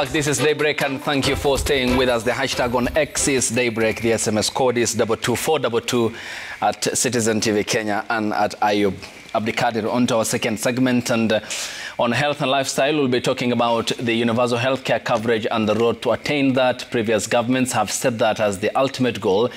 back. This is Daybreak, and thank you for staying with us. The hashtag on X is Daybreak. The SMS code is 22422 at Citizen TV Kenya and at Ayub Abdikadir. On to our second segment, and on health and lifestyle, we'll be talking about the universal healthcare coverage and the road to attain that. Previous governments have set that as the ultimate goal,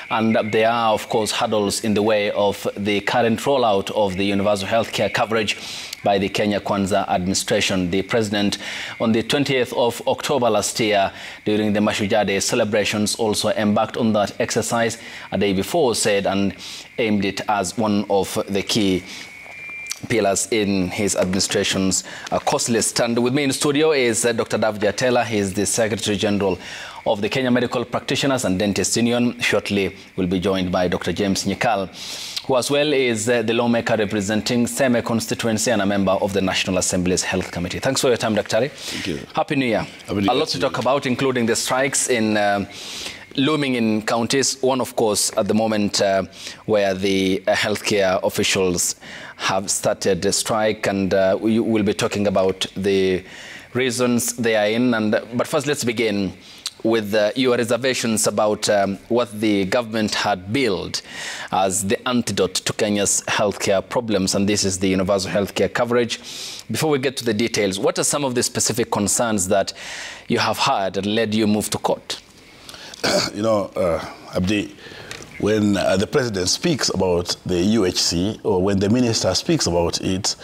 and there are, of course, hurdles in the way of the current rollout of the universal healthcare coverage by the Kenya Kwanza administration. The president, on the 20th of October last year, during the Mashujaa Day celebrations, also embarked on that exercise a day before, said, and aimed it as one of the key pillars in his administration's cost list. And with me in studio is Dr. Davji Atela. He is the Secretary General of the Kenya Medical Practitioners and Dentists Union. Shortly, we'll be joined by Dr. James Nyikal, who as well is the lawmaker representing Seme constituency and a member of the National Assembly's Health Committee. Thanks for your time, Dr. Thank you. Happy New Year. A lot to talk about, including the strikes in looming in counties. One, of course, at the moment where the healthcare officials have started a strike, and we will be talking about the reasons they are in. But first, let's begin with your reservations about what the government had billed as the antidote to Kenya's healthcare problems, and this is the universal healthcare coverage. Before we get to the details, what are some of the specific concerns that you have heard that led you move to court? You know, Abdi, when the president speaks about the UHC, or when the minister speaks about it,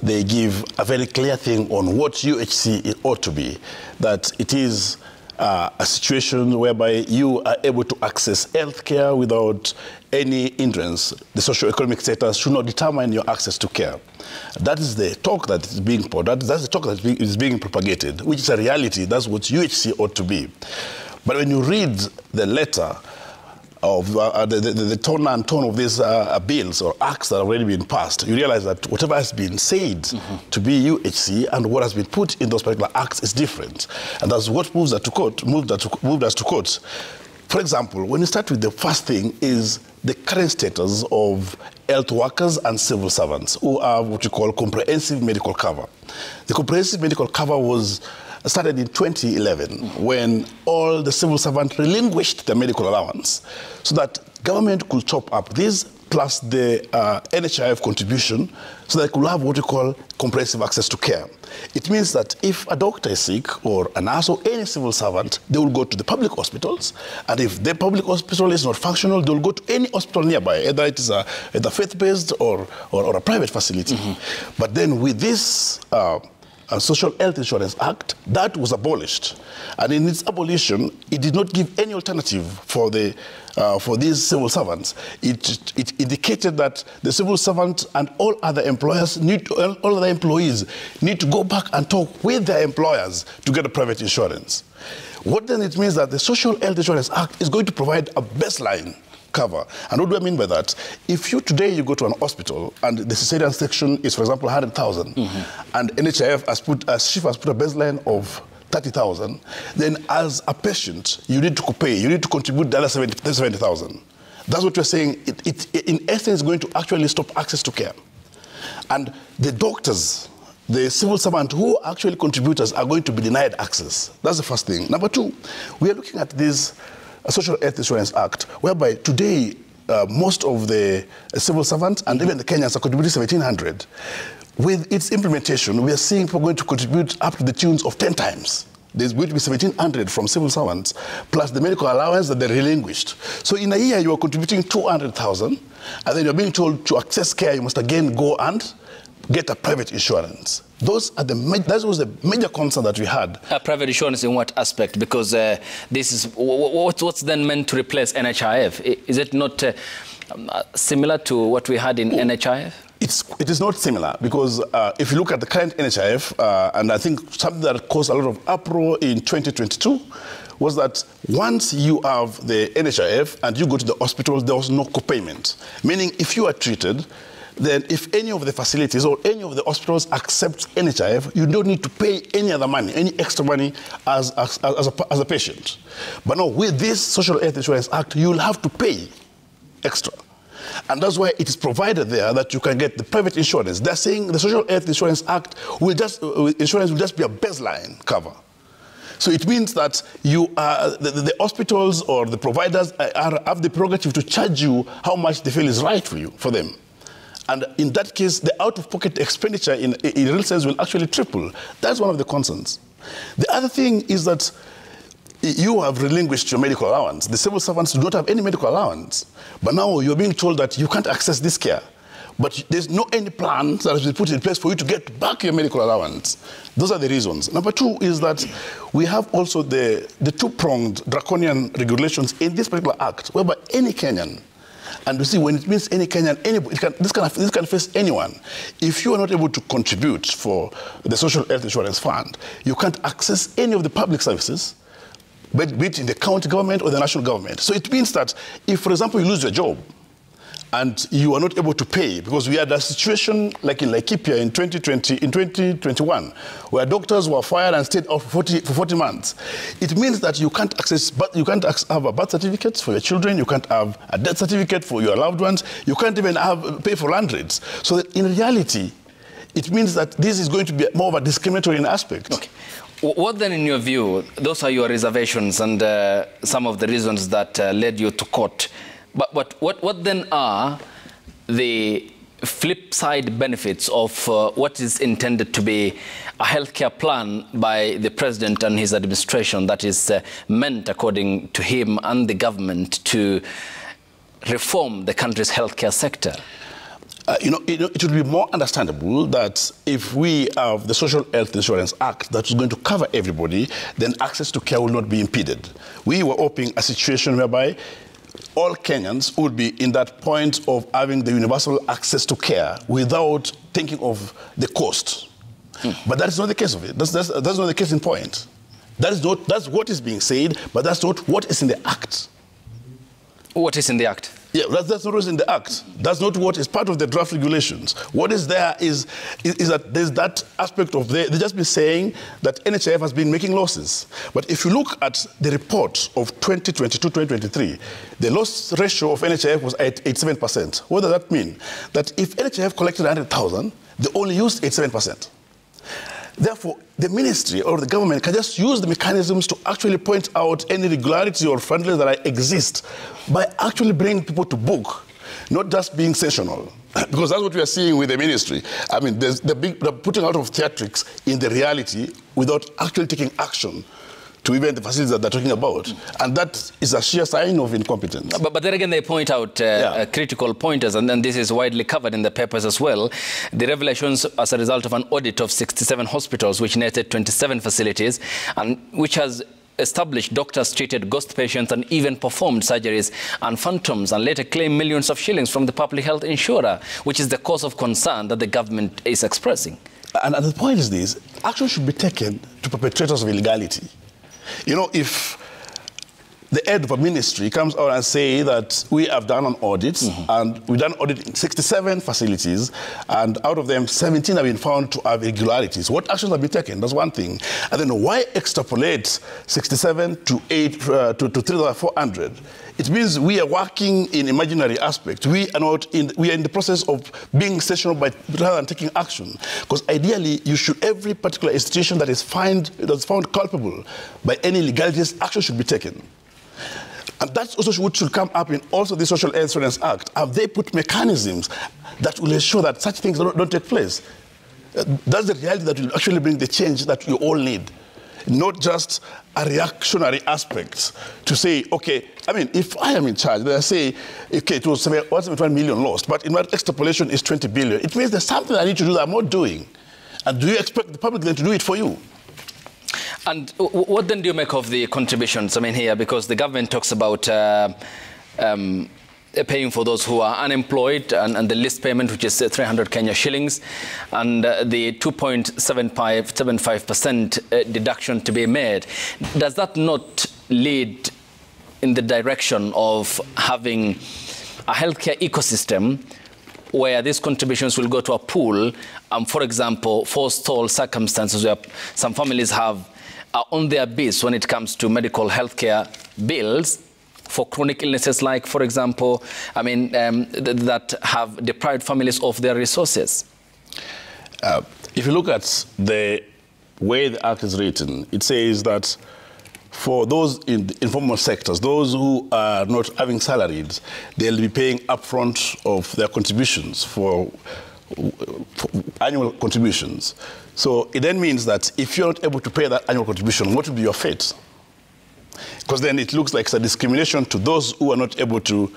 they give a very clear thing on what UHC ought to be, that it is a situation whereby you are able to access health care without any hindrance. The socio-economic status should not determine your access to care. That is the talk that is being poured. That's the talk that is being propagated, which is a reality. That's what UHC ought to be. But when you read the letter of the tone and tone of these bills or acts that have already been passed, you realize that whatever has been said to be UHC and what has been put in those particular acts is different. And that's what moved us to court. For example, when you start with the first thing is the current status of health workers and civil servants who have what you call comprehensive medical cover. The comprehensive medical cover was started in 2011 when all the civil servants relinquished their medical allowance so that government could chop up this plus the NHIF contribution so that they could have what we call comprehensive access to care. It means that if a doctor is sick or a nurse or any civil servant, they will go to the public hospitals, and if the public hospital is not functional, they will go to any hospital nearby, either it is either faith-based or a private facility. But then with this Social Health Insurance Act, that was abolished. And in its abolition, it did not give any alternative for these civil servants. It indicated that the civil servant and all other employees need to go back and talk with their employers to get a private insurance. What then it means that the Social Health Insurance Act is going to provide a baseline cover. And what do I mean by that? If you go to an hospital and the cesarean section is, for example, 100,000, and NHIF has put a baseline of 30,000, then as a patient, you need to pay, you need to contribute the other 70,000. That's what we're saying. It in essence, is going to actually stop access to care. And the doctors, the civil servant who are actually contributors are going to be denied access. That's the first thing. Number two, we are looking at this Social Health Insurance Act, whereby today most of the civil servants and even the Kenyans are contributing 1,700. With its implementation, we are seeing people going to contribute up to the tunes of 10 times. There's going to be 1,700 from civil servants, plus the medical allowance that they relinquished. So in a year, you are contributing 200,000, and then you're being told to access care, you must again go and get a private insurance. That was the major concern that we had. A private insurance in what aspect? Because this is what's then meant to replace NHIF. Is it not similar to what we had in NHIF? It is not similar, because if you look at the current NHIF, and I think something that caused a lot of uproar in 2022 was that once you have the NHIF and you go to the hospital, there was no co-payment. Meaning if you are treated, then if any of the facilities or any of the hospitals accept NHIF, you don't need to pay any other money, any extra money as a patient. But now with this Social Health Insurance Act, you'll have to pay extra. And that's why it is provided there that you can get the private insurance. They're saying the Social Health Insurance Act insurance will just be a baseline cover. So it means that you are, the hospitals or the providers have the prerogative to charge you how much they feel is right for them. And in that case, the out-of-pocket expenditure in real sense will actually triple. That's one of the concerns. The other thing is that you have relinquished your medical allowance. The civil servants do not have any medical allowance. But now you're being told that you can't access this care. But there's no any plan that has been put in place for you to get back your medical allowance. Those are the reasons. Number two is that we have also the two-pronged draconian regulations in this particular act, whereby any Kenyan, and you see when it means any Kenyan, this can face anyone. If you are not able to contribute for the Social Health Insurance Fund, you can't access any of the public services, be it in the county government or the national government. So it means that if, for example, you lose your job, and you are not able to pay, because we had a situation like in Laikipia in 2021, where doctors were fired and stayed out for 40 months. It means that you can't have a birth certificate for your children, you can't have a death certificate for your loved ones, you can't even pay for land rates. So that in reality, it means that this is going to be more of a discriminatory aspect. Okay. What then, in your view, those are your reservations and some of the reasons that led you to court. But what then are the flip side benefits of what is intended to be a healthcare plan by the president and his administration that is meant, according to him and the government, to reform the country's healthcare sector? It would be more understandable that if we have the Social Health Insurance Act that is going to cover everybody, then access to care will not be impeded. We were hoping a situation whereby all Kenyans would be in that point of having the universal access to care without thinking of the cost. But that is not the case of it. That's not the case in point. That's what is being said, but that's not what is in the Act. What is in the Act? Yeah, that's not what is in the Act. That's not what is part of the draft regulations. What is there is that there's that aspect of they just been saying that NHIF has been making losses. But if you look at the report of 2022-2023, the loss ratio of NHIF was at 87%. What does that mean? That if NHIF collected 100,000, they only used 87%. Therefore, the ministry or the government can just use the mechanisms to actually point out any irregularity or friendliness that exist by actually bringing people to book, not just being sensational. Because that's what we are seeing with the ministry. I mean, there's the putting out of theatrics in the reality without actually taking action to even the facilities that they're talking about. And that is a sheer sign of incompetence. But then again, they point out critical pointers, and this is widely covered in the papers as well. The revelations as a result of an audit of 67 hospitals, which netted 27 facilities, and which has established doctors treated ghost patients and even performed surgeries and phantoms, and later claimed millions of shillings from the public health insurer, which is the cause of concern that the government is expressing. And the point is this: action should be taken to perpetrators of illegality. If the head of a ministry comes out and say that we have done an audit, and we've done an audit in 67 facilities, and out of them, 17 have been found to have irregularities. What actions have been taken? That's one thing. And then why extrapolate 67 to 3,400? It means we are working in imaginary aspects. We are in the process of being stationary rather than taking action. Because ideally, every particular institution that is found culpable by any illegalities, action should be taken. And that's also what should come up in also the Social Health Insurance Act. Have they put mechanisms that will ensure that such things don't take place? That's the reality that will actually bring the change that you all need. Not just a reactionary aspect to say, okay, I mean, if I am in charge, then I say, okay, it was 171 million lost, but in my extrapolation is 20 billion. It means there's something I need to do that I'm not doing. And do you expect the public then to do it for you? And what then do you make of the contributions? I mean, here, because the government talks about paying for those who are unemployed, and the list payment, which is 300 Kenya shillings, and the 2.75% deduction to be made. Does that not lead in the direction of having a healthcare ecosystem where these contributions will go to a pool, for example, forestall circumstances where some families are on their beats when it comes to medical healthcare bills, for chronic illnesses like, for example, that have deprived families of their resources? If you look at the way the Act is written, it says that for those in the informal sectors, those who are not having salaries, they'll be paying upfront of their contributions for annual contributions. So it then means that if you're not able to pay that annual contribution, what will be your fate? Because then it looks like it's a discrimination to those who are not able to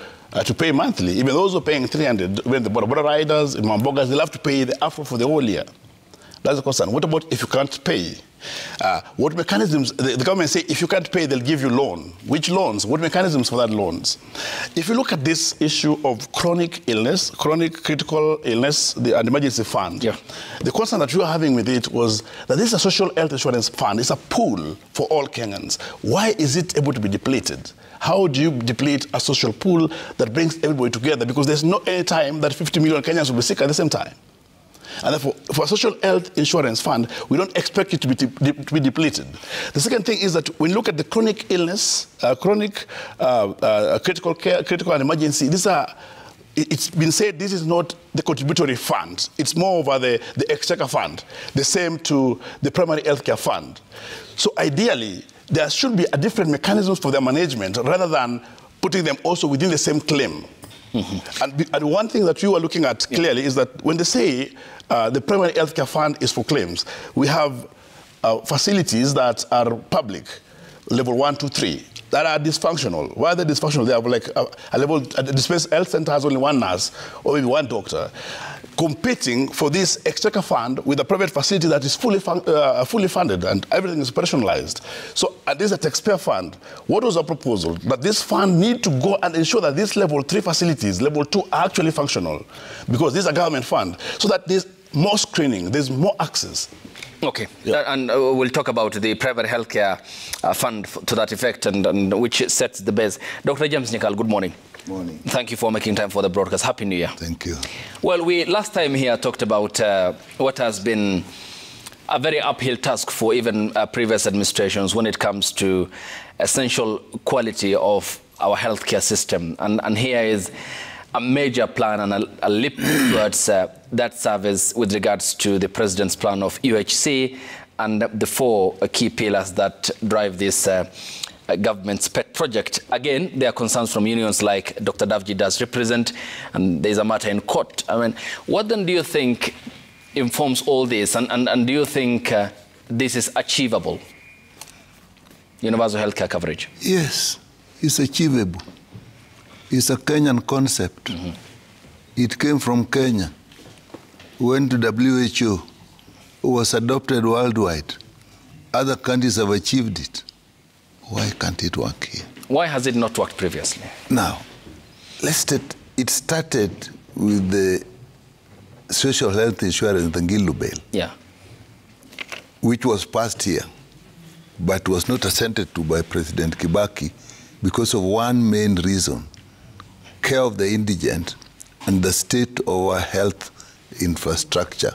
pay monthly. Even those who are paying 300, when the border riders and Mambogas, they'll have to pay the upfront for the whole year. That's the concern. What about if you can't pay? What mechanisms, the government say if you can't pay, they'll give you loan. Which loans? What mechanisms for that loans? If you look at this issue of chronic illness, chronic critical illness, and emergency fund, the concern that we were having with it was that this is a social health insurance fund. It's a pool for all Kenyans. Why is it able to be depleted? How do you deplete a social pool that brings everybody together? Because there's no any time that 50 million Kenyans will be sick at the same time. And therefore, for a social health insurance fund, we don't expect it to be depleted. The second thing is that when you look at the chronic illness, critical care, critical and emergency, it's been said this is not the contributory fund. It's more over the exchequer fund, the same to the primary healthcare fund. So ideally, there should be a different mechanisms for their management rather than putting them also within the same claim. And one thing that you are looking at clearly is that when they say the primary healthcare fund is for claims, we have facilities that are public, level 1, 2, 3, that are dysfunctional. Why are they dysfunctional? They have like a dispensed health center has only one nurse or maybe one doctor, competing for this exchequer fund with a private facility that is fully funded and everything is operationalized. So this is a taxpayer fund. What was our proposal? That this fund need to go and ensure that these level 3 facilities, level 2 are actually functional, because this is a government fund, so that there's more screening, there's more access. Okay, and we'll talk about the private healthcare fund to that effect, and which sets the base. Dr. James Nyakal, good morning. Morning. Thank you for making time for the broadcast. Happy New Year. Thank you. Well, we last time here talked about what has been a very uphill task for even previous administrations when it comes to essential quality of our healthcare system. And here is a major plan and a leap towards that service with regards to the president's plan of UHC and the 4 key pillars that drive this government's pet project. Again, there are concerns from unions like Dr. Davji does represent, and there's a matter in court. I mean, what then do you think informs all this, and do you think this is achievable? Universal healthcare coverage. Yes, it's achievable. It's a Kenyan concept. It came from Kenya, went to WHO, was adopted worldwide. Other countries have achieved it. Why can't it work here? Why has it not worked previously? Now, it started with the social health insurance, the Ngilu Bill, which was passed here, but was not assented to by President Kibaki because of one main reason: care of the indigent and the state of our health infrastructure,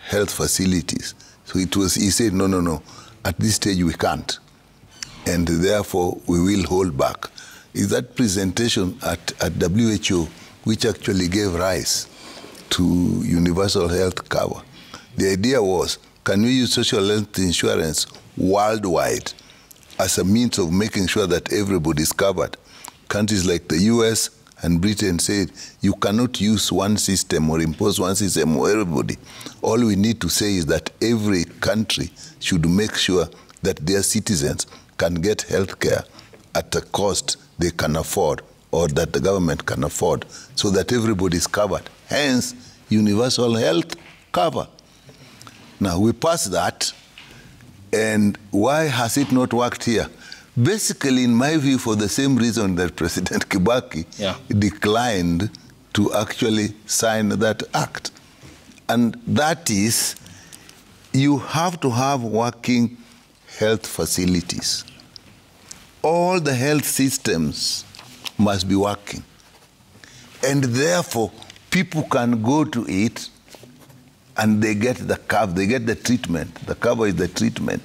health facilities. So he said, no, at this stage we can't. And therefore we will hold back. Is that presentation at WHO which actually gave rise to universal health cover. The idea was, can we use social health insurance worldwide as a means of making sure that everybody is covered? Countries like the US and Britain said, you cannot use one system or impose one system on everybody. All we need to say is that every country should make sure that their citizens can get health care at a cost they can afford or that the government can afford, so that everybody is covered. Hence, universal health cover. Now, we passed that, and why has it not worked here? Basically, in my view, for the same reason that President Kibaki declined to actually sign that act. And that is, you have to have working health facilities. All the health systems must be working. And therefore, people can go to it and they get the cover, they get the treatment. The cover is the treatment.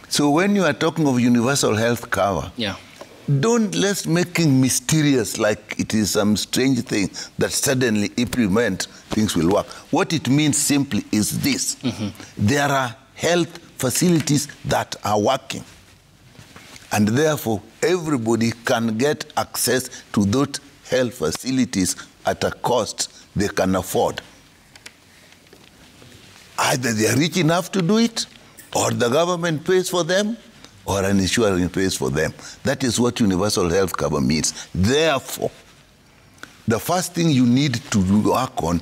So when you are talking of universal health cover, let's make it mysterious like it is some strange thing that suddenly implement things will work. What it means simply is this. There are health facilities that are working. And therefore, everybody can get access to those health facilities at a cost they can afford. Either they are rich enough to do it, or the government pays for them, or an insurer pays for them. That is what universal health cover means. Therefore, the first thing you need to work on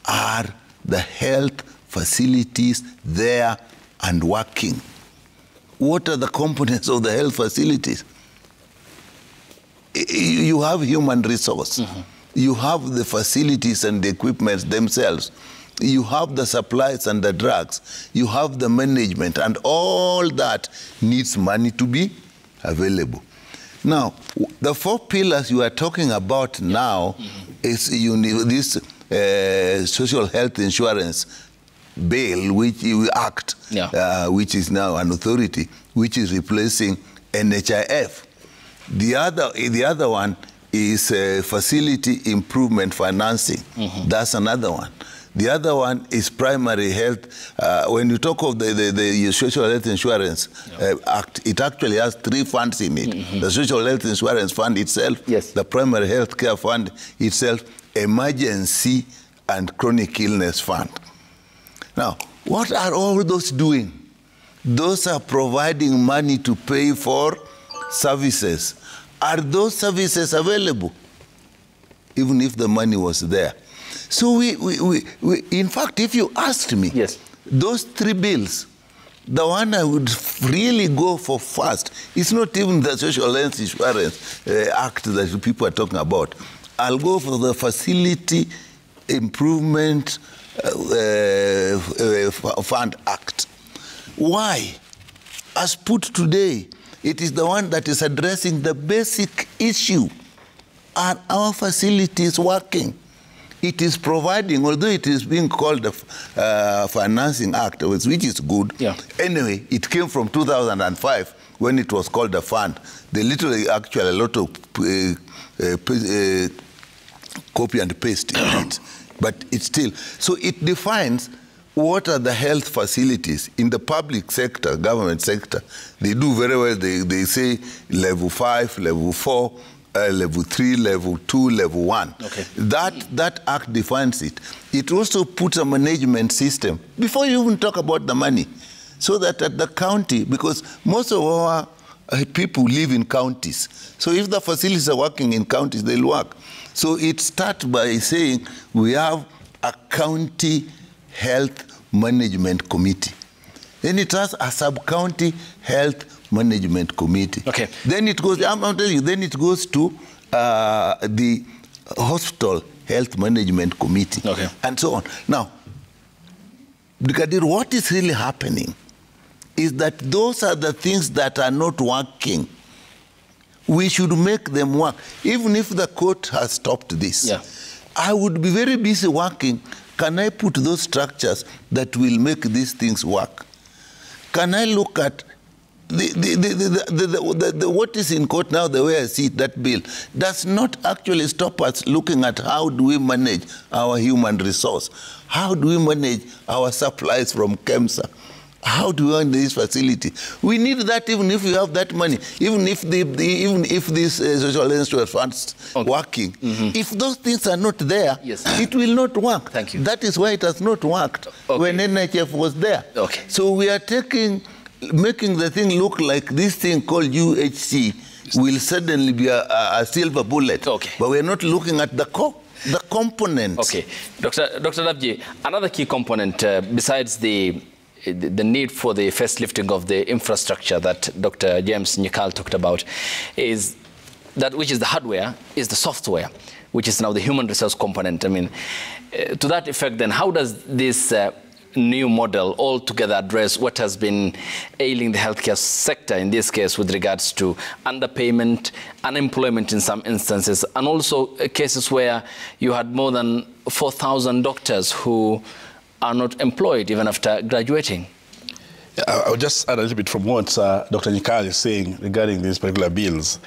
are the health facilities there and working. What are the components of the health facilities? You have human resource. Mm-hmm. You have the facilities and the equipment themselves. You have the supplies and the drugs. You have the management, and all that needs money to be available. Now, the 4 pillars you are talking about now is this social health insurance bill, which you act, which is now an authority, which is replacing NHIF. The other one is facility improvement financing. Mm-hmm. That's another one. The other one is primary health. When you talk of the Social Health Insurance Act, it actually has 3 funds in it. Mm-hmm. The Social Health Insurance Fund itself, yes, the Primary Health Care Fund itself, Emergency and Chronic Illness Fund. Now, what are all those doing? Those are providing money to pay for services. Are those services available? Even if the money was there. So in fact, if you asked me, yes, those 3 bills, the one I would really go for first, it's not even the Social Health Insurance Act that people are talking about. I'll go for the Facility Improvement Fund Act. Why? As put today, it is the one that is addressing the basic issue. Are our facilities working? It is providing, although it is being called the Financing Act, which is good. Yeah. Anyway, it came from 2005 when it was called the fund. They literally actually a lot of copy and paste in it. But it's still, so it defines what are the health facilities in the public sector, government sector. They do very well. They say level 5, level 4, level 3, level 2, level 1. Okay. That act defines it. It also puts a management system before you even talk about the money, so that at the county, because most of our people live in counties. So if the facilities are working in counties, they'll work. So it starts by saying we have a county health management committee. Then it has a sub-county health management committee. Okay. Then it goes, I'm telling you, then it goes to the hospital health management committee, okay, and so on. Now, Brigadier, what is really happening is that those are the things that are not working. We should make them work. Even if the court has stopped this, yeah, I would be very busy working. Can I put those structures that will make these things work? Can I look at what is in court now, the way I see it, that bill does not actually stop us looking at how do we manage our human resource? How do we manage our supplies from KEMSA? How do we run this facility? We need that even if we have that money, even if this social insurance funds working. Mm-hmm. If those things are not there, yes, it will not work. Thank you. That is why it has not worked when NHIF was there. Okay. So we are making the thing look like this thing called UHC will suddenly be a silver bullet. Okay. But we're not looking at the components. Okay. Dr. Dabji, another key component besides the need for the first lifting of the infrastructure that Dr. James Nyikal talked about is that, which is the hardware, is the software, which is now the human resource component. I mean, to that effect, then, how does this new model altogether address what has been ailing the healthcare sector, in this case with regards to underpayment, unemployment in some instances, and also cases where you had more than 4,000 doctors who are not employed even after graduating? I'll just add a little bit from what Dr. Nyikal is saying regarding these particular bills.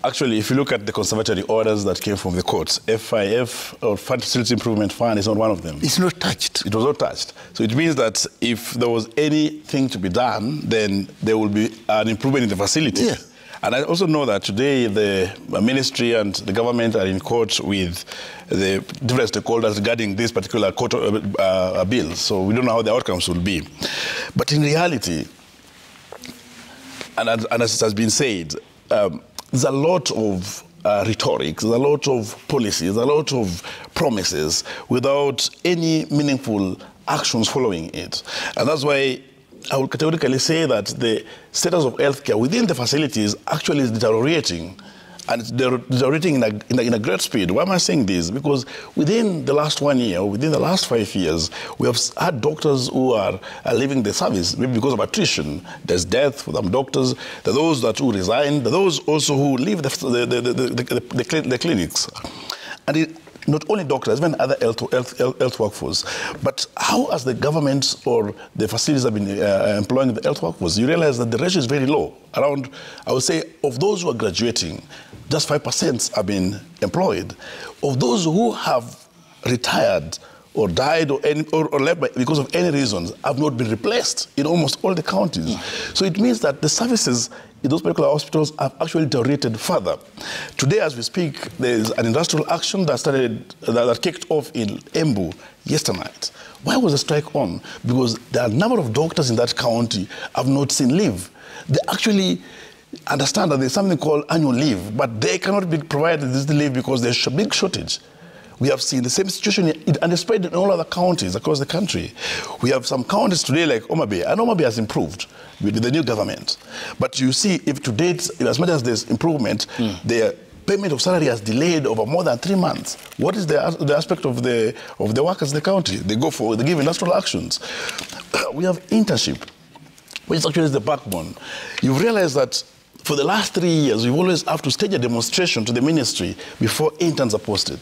Actually, if you look at the conservatory orders that came from the courts, FIF, or Facility Improvement Fund, is not one of them. It's not touched. It was not touched. So it means that if there was anything to be done, then there will be an improvement in the facility. Yeah. And I also know that today the ministry and the government are in court with the different stakeholders regarding this particular court bill. So we don't know how the outcomes will be. But in reality, and as it has been said, there's a lot of rhetoric, there's a lot of policies, a lot of promises without any meaningful actions following it. And that's why I would categorically say that the status of healthcare within the facilities actually is deteriorating, and it's deteriorating in a great speed. Why am I saying this? Because within the last 1 year, within the last 5 years, we have had doctors who are leaving the service, maybe because of attrition. There's death for them doctors. There are those who resign. There are those also who leave the clinics. And not only doctors, even other health workforce. But how has the government or the facilities have been employing the health workforce? You realize that the ratio is very low. Around, I would say, of those who are graduating, just 5% have been employed. Of those who have retired or died or left because of any reasons have not been replaced in almost all the counties. So it means that the services in those particular hospitals have actually deteriorated further. Today, as we speak, there is an industrial action that kicked off in Embu yesterday night. Why was the strike on? Because there are a number of doctors in that county have not seen leave. They actually understand that there's something called annual leave, but they cannot be provided this leave because there's a big shortage. We have seen the same situation, and it's spread in all other counties across the country. We have some counties today like Homa Bay, and Homa Bay has improved with the new government. But you see, if to date, as much as there's improvement, their payment of salary has delayed over more than 3 months. What is the aspect of the workers in the county? They give industrial actions. We have internship, which actually is the backbone. You've realized that for the last 3 years, we've always have to stage a demonstration to the ministry before interns are posted.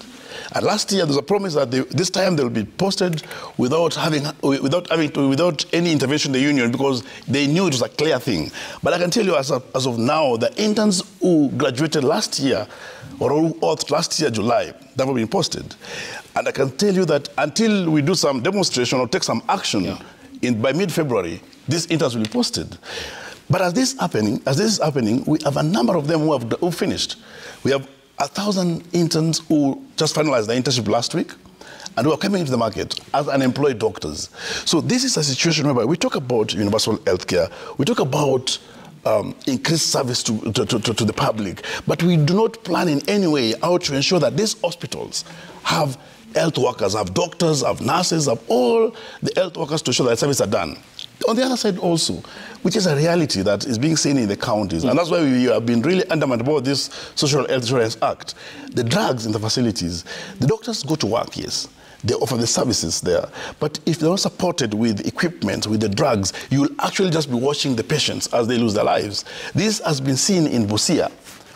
And last year, there's a promise that this time they'll be posted without any intervention in the union, because they knew it was a clear thing. But I can tell you, as of now, the interns who graduated last year, or who authed last year, July, they have been posted. And I can tell you that until we do some demonstration or take some action by mid-February, these interns will be posted. But as this is happening, we have a number of them who finished. We have 1,000 interns who just finalized their internship last week and who are coming into the market as unemployed doctors. So this is a situation whereby we talk about universal healthcare, we talk about increased service to the public, but we do not plan in any way how to ensure that these hospitals have health workers, have doctors, have nurses, have all the health workers to ensure that services are done. On the other side also, which is a reality that is being seen in the counties, and that's why we have been really adamant about this Social Health Insurance Act. The drugs in the facilities, the doctors go to work, yes, they offer the services there, but if they're not supported with equipment, with the drugs, you will actually just be watching the patients as they lose their lives. This has been seen in Busia.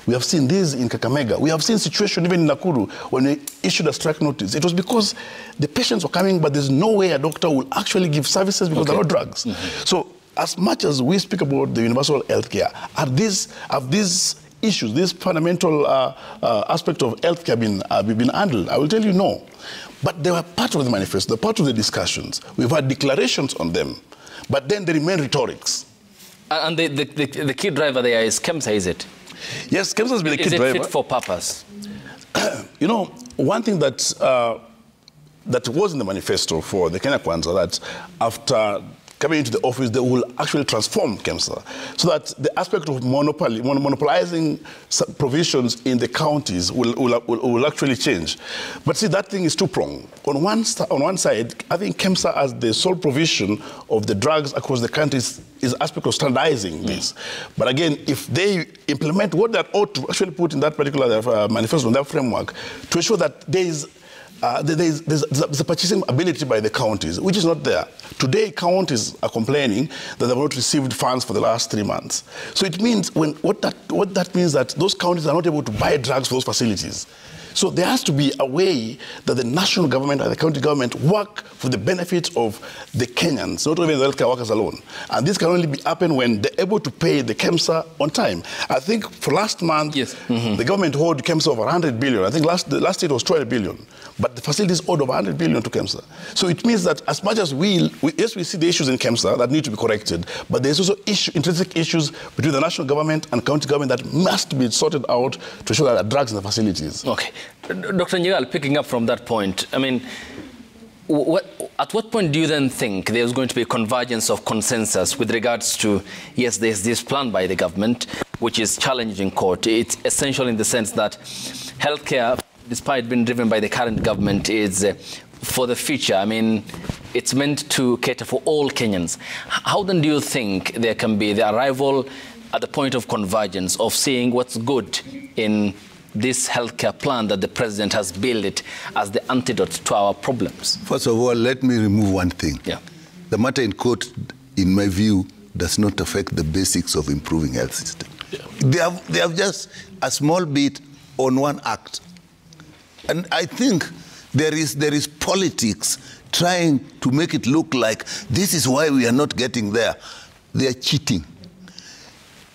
We have seen this in Kakamega. We have seen situation even in Nakuru when we issued a strike notice. It was because the patients were coming, but there's no way a doctor will actually give services because there are no drugs. So as much as we speak about the universal healthcare, have these issues, this fundamental aspect of healthcare been handled? I will tell you no. But they were part of the manifesto, part of the discussions. We've had declarations on them, but then they remain rhetorics. And the key driver there is KEMSA, is it? Yes, KEMSA has been a key driver. Is it fit for purpose? You know, one thing that was in the manifesto for the Kenya Kwanza, that after coming into the office, they will actually transform KEMSA so that the aspect of monopolizing provisions in the counties will actually change. But see, that thing is two-pronged. On one side, I think KEMSA as the sole provision of the drugs across the country is aspect of standardizing this. But again, if they implement what they ought to actually put in that particular manifesto, in that framework, to ensure that there's a purchasing ability by the counties, which is not there. Today, counties are complaining that they have not received funds for the last 3 months. So it means what that means that those counties are not able to buy drugs for those facilities. So there has to be a way that the national government and the county government work for the benefit of the Kenyans, not even the healthcare workers alone. And this can only happen when they're able to pay the KEMSA on time. I think for last month, the government owed KEMSA over 100 billion. I think last year it was 12 billion. But the facilities owed over 100 billion to KEMSA. So it means that as much as we see the issues in KEMSA that need to be corrected, but there's also intrinsic issues between the national government and county government that must be sorted out to ensure that there are drugs in the facilities. Okay. Dr. Nyigal, picking up from that point, I mean, at what point do you then think there's going to be a convergence of consensus with regards to, yes, there's this plan by the government, which is challenged in court. It's essential in the sense that healthcare, despite being driven by the current government, is for the future. I mean, it's meant to cater for all Kenyans. How then do you think there can be the arrival at the point of convergence of seeing what's good in this healthcare plan that the president has built it as the antidote to our problems? First of all, let me remove one thing. Yeah. The matter in court, in my view, does not affect the basics of improving health system. Yeah. They have just a small bit on one act. And I think there is politics trying to make it look like this is why we are not getting there. They are cheating.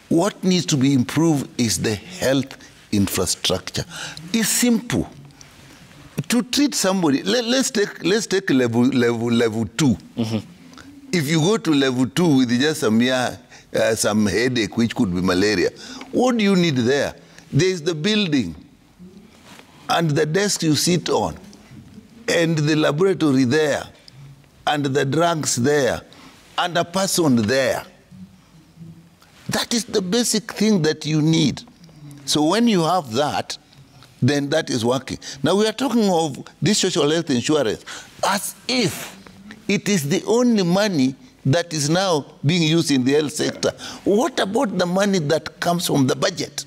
What needs to be improved is the health infrastructure. It's simple. To treat somebody, let's take level 2. If you go to level 2 with just some headache, which could be malaria, what do you need there? There's the building, and the desk you sit on, and the laboratory there, and the drugs there, and a person there. That is the basic thing that you need. So when you have that, then that is working. Now we are talking of this social health insurance as if it is the only money that is now being used in the health sector. What about the money that comes from the budget?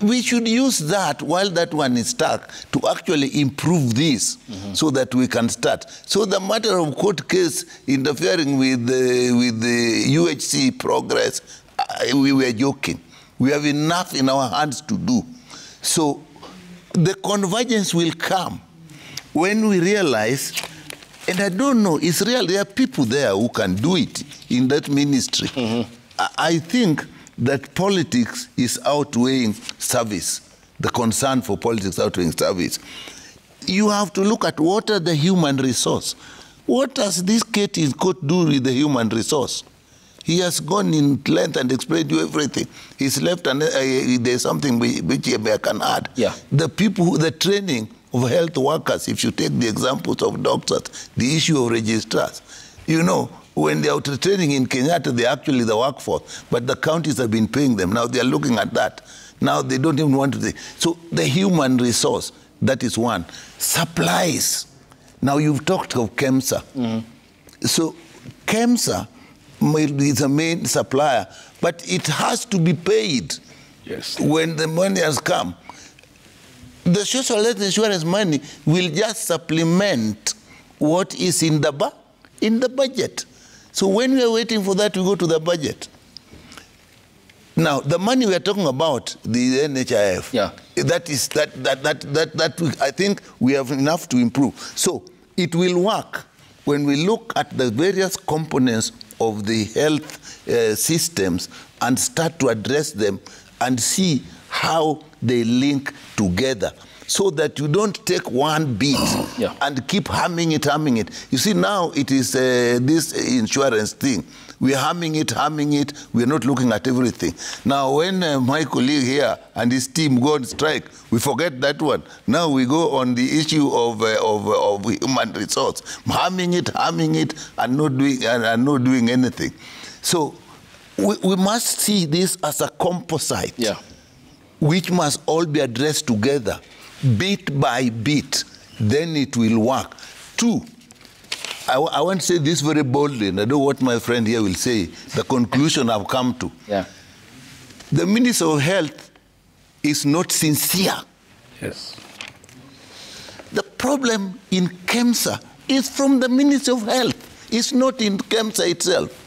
We should use that while that one is stuck to actually improve this so that we can start. So the matter of court case interfering with the UHC progress, we were joking. We have enough in our hands to do. So the convergence will come when we realize, and I don't know, it's real, there are people there who can do it in that ministry. I think that politics is outweighing service, the concern for politics outweighing service. You have to look at what are the human resource. What does this Kate in court do with the human resource? He has gone in length and explained to you everything. He's left, and there's something which I can add. Yeah. The people, the training of health workers, if you take the examples of doctors, the issue of registrars, you know, when they're out training in Kenyatta, they're actually the workforce, but the counties have been paying them. Now they're looking at that. Now they don't even want to say. So the human resource, that is one. Supplies. Now you've talked of KEMSA. So KEMSA is a main supplier, but it has to be paid when the money has come. The social health insurance money will just supplement what is in the budget. So when we are waiting for that, we go to the budget. Now, the money we are talking about, the NHIF, that I think we have enough to improve. So it will work when we look at the various components of the health systems and start to address them and see how they link together, so that you don't take one beat and keep hamming it. You see, now it is this insurance thing. We're hamming it, we're not looking at everything. Now, when my colleague here and his team go on strike, we forget that one. Now we go on the issue of human resource, hamming it, and not doing anything. So we must see this as a composite, which must all be addressed together, bit by bit. Then it will work. Two, I want to say this very boldly, and I know what my friend here will say, the conclusion I've come to. The Minister of Health is not sincere. Yes. The problem in KEMSA is from the Minister of Health. It's not in KEMSA itself.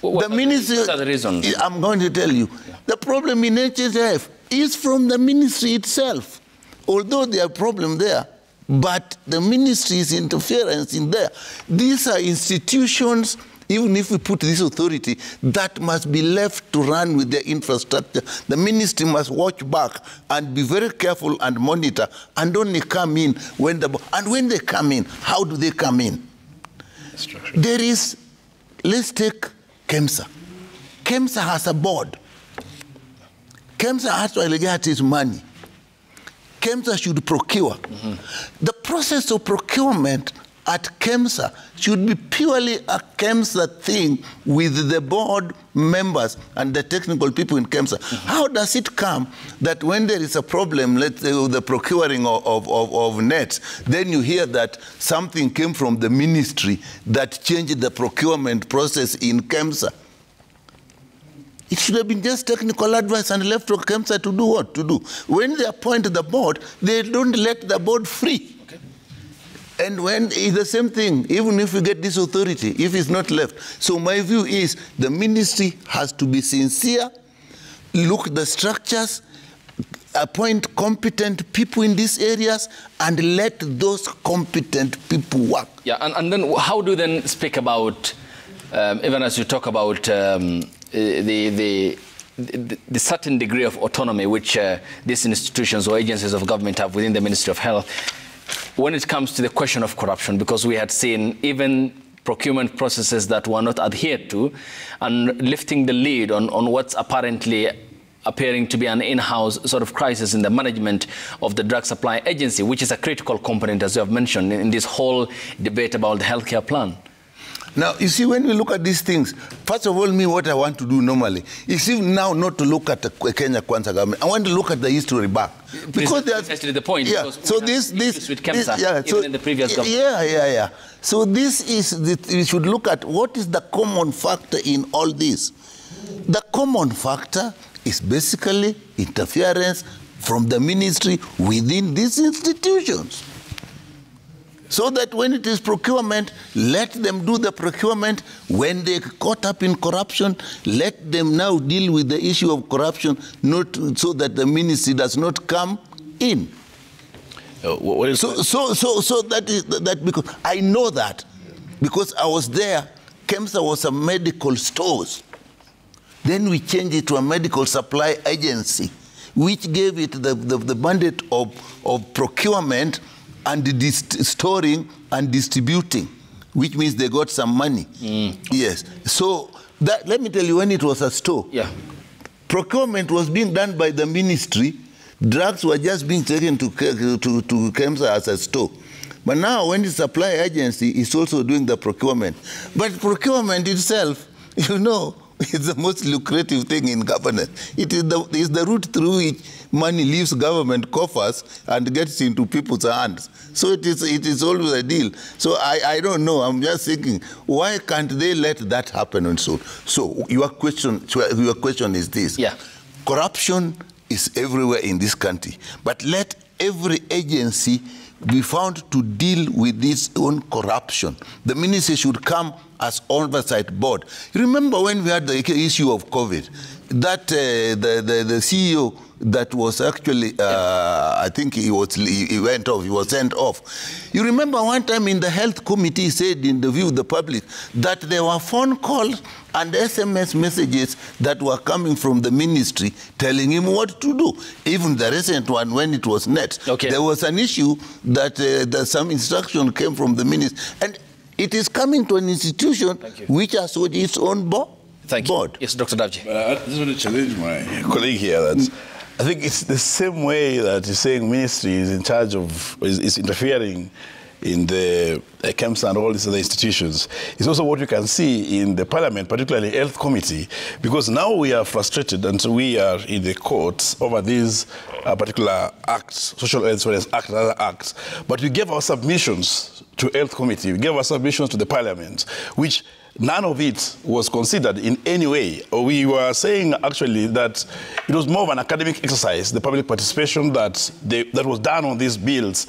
What are the reasons? I'm going to tell you. The problem in NHIF is from the ministry itself. Although there are problems there, but the ministry's interference in there. These are institutions, even if we put this authority, that must be left to run with their infrastructure. The ministry must watch back and be very careful and monitor and only come in when and when they come in, how do they come in? There is, let's take KEMSA. KEMSA has a board. KEMSA has to allocate its money. KEMSA should procure. The process of procurement at KEMSA should be purely a KEMSA thing with the board members and the technical people in KEMSA. How does it come that when there is a problem, let's say the procuring of nets, then you hear that something came from the ministry that changed the procurement process in KEMSA? It should have been just technical advice and left to KEMSA to do what to do. When they appoint the board, they don't let the board free. Okay. And when it's the same thing, even if we get this authority, if it's not left. So my view is the ministry has to be sincere, look at the structures, appoint competent people in these areas, and let those competent people work. Yeah, and then how do you then speak about, even as you talk about the certain degree of autonomy which these institutions or agencies of government have within the Ministry of Health when it comes to the question of corruption, because we had seen even procurement processes that were not adhered to and lifting the lid on what's apparently appearing to be an in-house sort of crisis in the management of the drug supply agency, which is a critical component, as you have mentioned, in this whole debate about the healthcare plan. Now, you see, when we look at these things, first of all, what I want to do normally is even now not to look at the Kenya Kwanza government. I want to look at the history back. Because that's actually the point. Yeah, so this with KEMSA, even in the previous government. Yeah. So this is, we should look at what is the common factor in all this. The common factor is basically interference from the ministry within these institutions. So that when it is procurement, let them do the procurement. When they caught up in corruption, let them now deal with the issue of corruption, not so that the ministry does not come in. So that is that, because I know that because I was there. KEMSA was a medical stores. Then we changed it to a medical supply agency, which gave it the mandate of procurement and storing and distributing, which means they got some money. Yes. So that, let me tell you, when it was a store, procurement was being done by the ministry. Drugs were just being taken to KEMSA as a store. But now when the supply agency is also doing the procurement. But procurement itself, you know, it's the most lucrative thing in governance. It is the route through which money leaves government coffers and gets into people's hands. So it is always a deal. So I don't know. I'm just thinking, why can't they let that happen and so? So your question is this. Yeah. Corruption is everywhere in this country. But let every agency be found to deal with its own corruption. The ministry should come as oversight board. Remember when we had the issue of COVID, that the CEO that was actually, I think he went off, he was sent off. You remember one time in the health committee said in the view of the public that there were phone calls and SMS messages that were coming from the ministry telling him what to do. Even the recent one, when it was NET, there was an issue that some instruction came from the ministry. And it is coming to an institution which has its own board. Thank you. Yes, Dr. Davji. I just want to challenge my colleague here that I think it's the same way that you're saying ministry is in charge of, is interfering in the KEMSA and all these other institutions. It's also what we can see in the parliament, particularly health committee, because now we are frustrated and so we are in the courts over these particular acts, social health surveillance act and other acts. But we gave our submissions to health committee, we gave our submissions to the parliament, which none of it was considered in any way. We were saying actually that it was more of an academic exercise, the public participation that was done on these bills,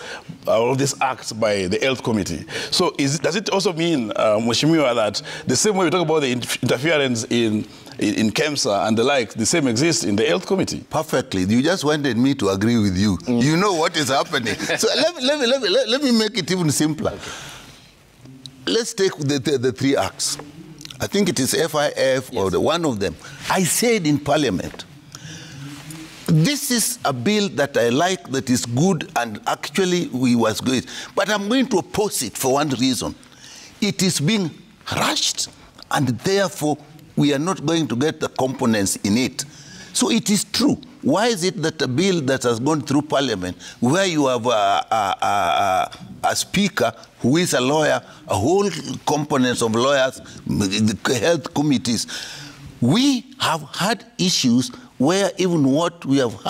all these acts by the health committee. So does it also mean, Mheshimiwa, that the same way we talk about the interference in in KEMSA and the like, the same exists in the Health Committee. Perfectly. You just wanted me to agree with you. You know what is happening. So let me make it even simpler. Okay. Let's take the 3 acts. I think it is FIF or one of them. I said in Parliament, this is a bill that I like, that is good, and actually we was good. But I'm going to oppose it for one reason. It is being rushed, and therefore we are not going to get the components in it. So it is true. Why is it that a bill that has gone through Parliament, where you have a speaker who is a lawyer, a whole components of lawyers, the health committees, we have had issues where even what we have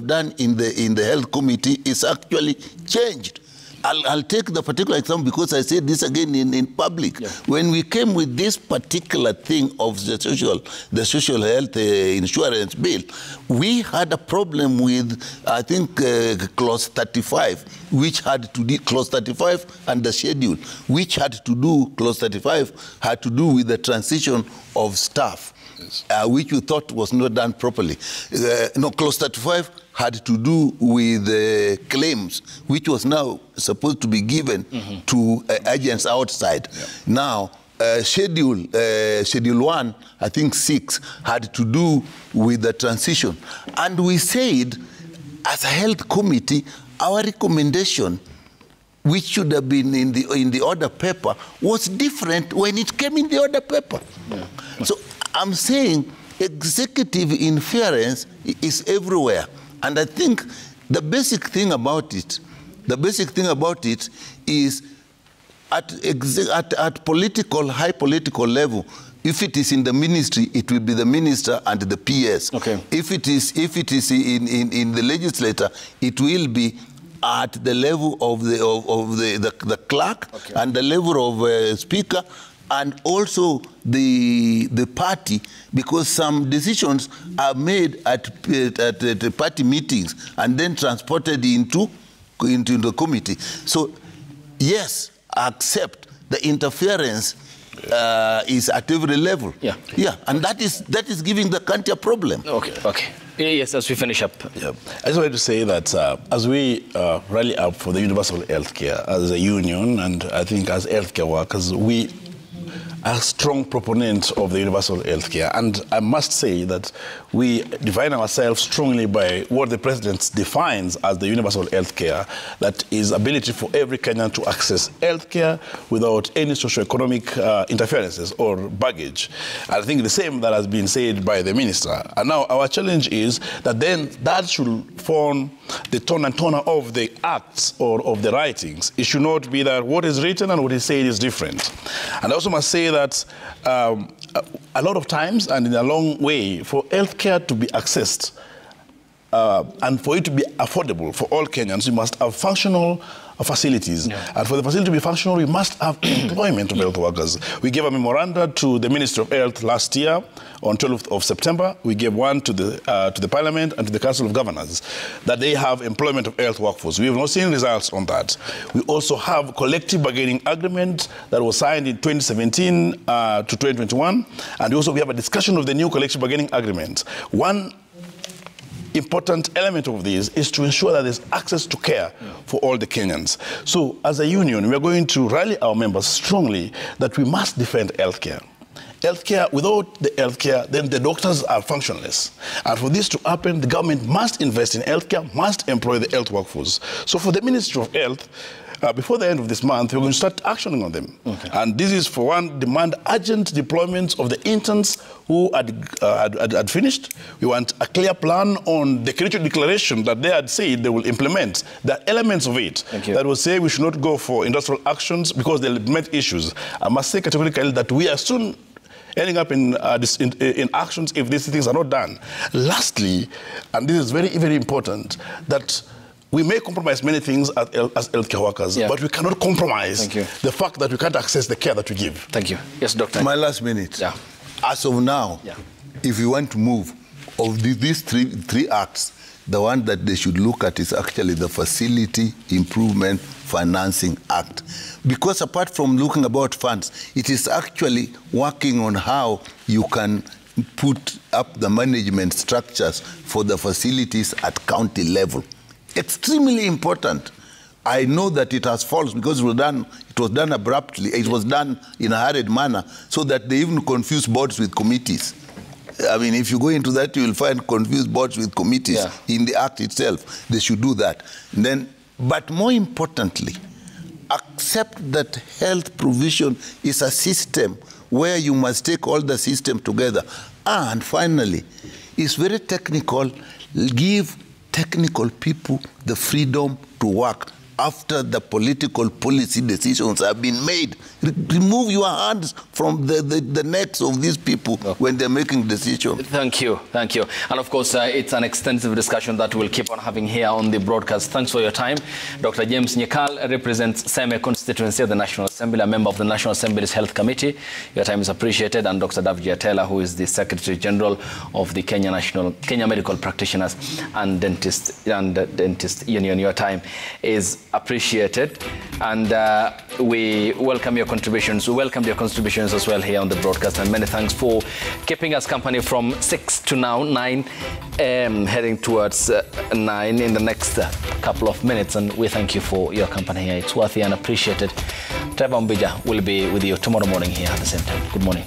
done in the health committee is actually changed. I'll take the particular example because I said this again in public. Yeah. When we came with this particular thing of the social health insurance bill, we had a problem with, I think, clause 35, which had to do, clause 35 and the schedule, which had to do, clause 35 had to do with the transition of staff. Yes. Which we thought was not done properly. No, clause 35 had to do with claims, which was now supposed to be given to agents outside. Yeah. Now, Schedule 1, I think 6, had to do with the transition. And we said, as a health committee, our recommendation, which should have been in the order paper, was different when it came in the order paper. Yeah. So I'm saying executive interference is everywhere. And I think the basic thing about it is at high political level, if it is in the ministry, it will be the minister and the PS. Okay. If it is in the legislature, it will be at the level of the clerk, okay, and the level of speaker, and also the party, because some decisions are made at party meetings and then transported into the committee. So, yes, accept the interference is at every level. Yeah, yeah, and that is giving the country a problem. Okay, okay. Yes, as we finish up. Yeah. I just wanted to say that as we rally up for the universal health care as a union, and I think as healthcare workers, we are strong proponents of the universal health care. And I must say that we define ourselves strongly by what the President defines as the universal health care, that is ability for every Kenyan to access health care without any socioeconomic interferences or baggage. I think the same that has been said by the Minister. And now our challenge is that then that should form the tone and tenor of the acts or of the writings. It should not be that what is written and what is said is different. And I also must say that a lot of times and in a long way, for healthcare to be accessed and for it to be affordable for all Kenyans, you must have functional facilities. Yeah. And for the facility to be functional, we must have employment of health workers. We gave a memoranda to the Ministry of Health last year on 12th of September. We gave one to the Parliament and to the Council of Governors that they have employment of health workforce. We have not seen results on that. We also have collective bargaining agreement that was signed in 2017 to 2021. And also we have a discussion of the new collective bargaining agreement. One important element of this is to ensure that there's access to care for all the Kenyans. So as a union, we are going to rally our members strongly that we must defend healthcare. Healthcare, without the healthcare, then the doctors are functionless. And for this to happen, the government must invest in healthcare, must employ the health workforce. So for the Ministry of Health, before the end of this month, we're going to start actioning on them. Okay. And this is, for one, demand urgent deployments of the interns who had finished. We want a clear plan on the Kericho declaration that they had said they will implement. There are elements of it that will say we should not go for industrial actions because they'll implement issues. I must say categorically that we are soon ending up in actions if these things are not done. Lastly, and this is very, very important, that we may compromise many things as healthcare workers, but we cannot compromise the fact that we can't access the care that we give. Thank you. Yes, Doctor. My last minute. Yeah. As of now, if you want to move of these three acts, the one that they should look at is actually the Facility Improvement Financing Act. Because apart from looking about funds, it is actually working on how you can put up the management structures for the facilities at county level. Extremely important. I know that it has fallen because it was done abruptly. It was done in a hurried manner so that they even confuse boards with committees. I mean, if you go into that, you will find confused boards with committees in the act itself. They should do that. And then, but more importantly, accept that health provision is a system where you must take all the system together. And finally, it's very technical. Give technical people the freedom to work after the political policy decisions have been made. Remove your hands from the necks of these people when they're making decisions. Thank you, thank you. And of course, it's an extensive discussion that we'll keep on having here on the broadcast. Thanks for your time. Dr. James Nyikal represents Seme constituency of the National Assembly, a member of the National Assembly's Health Committee. Your time is appreciated. And Dr. Davji Atela, who is the Secretary General of the Kenya Medical Practitioners and Dentist Union. Your time is appreciated, and we welcome your contributions. We welcome your contributions as well here on the broadcast, and many thanks for keeping us company from 6 to now 9, heading towards 9 in the next couple of minutes, and we thank you for your company here. It's worthy and appreciated. Trevor Mbija will be with you tomorrow morning here at the same time. Good morning.